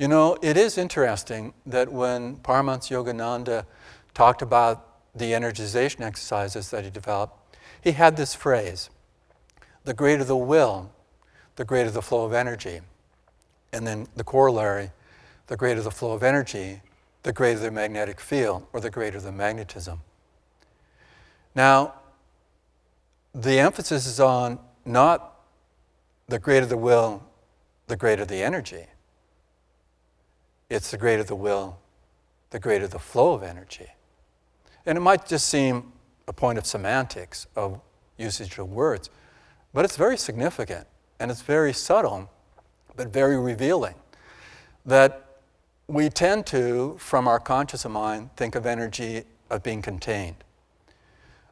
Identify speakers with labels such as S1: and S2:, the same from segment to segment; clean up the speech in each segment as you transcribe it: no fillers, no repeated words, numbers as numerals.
S1: You know, it is interesting that when Paramahansa Yogananda talked about the energization exercises that he developed, he had this phrase, the greater the will, the greater the flow of energy. And then the corollary, the greater the flow of energy, the greater the magnetic field, or the greater the magnetism. Now, the emphasis is on not the greater the will, the greater the energy. It's the greater the will, the greater the flow of energy. And it might just seem a point of semantics, of usage of words, but it's very significant, and it's very subtle, but very revealing, that we tend to, from our conscious mind, think of energy as being contained.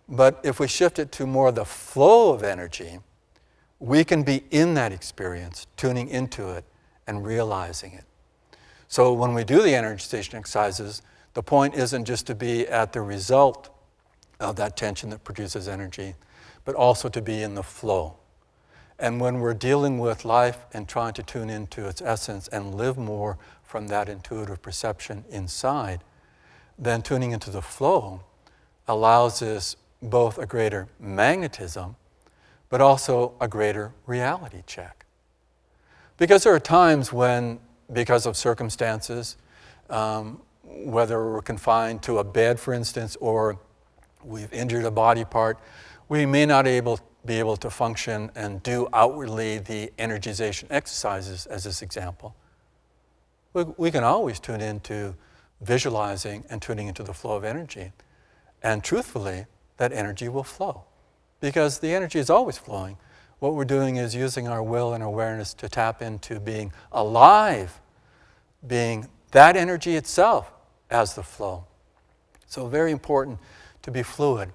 S1: But if we shift it to more the flow of energy, we can be in that experience, tuning into it and realizing it. So when we do the energization exercises, the point isn't just to be at the result of that tension that produces energy, but also to be in the flow. And when we're dealing with life and trying to tune into its essence and live more from that intuitive perception inside, then tuning into the flow allows us both a greater magnetism, but also a greater reality check. Because there are times when, because of circumstances, whether we're confined to a bed, for instance, or we've injured a body part, we may not be able to function and do outwardly the energization exercises, as this example. We can always tune into visualizing and tuning into the flow of energy. And truthfully, that energy will flow, because the energy is always flowing. What we're doing is using our will and awareness to tap into being alive, being that energy itself as the flow. So very important to be fluid.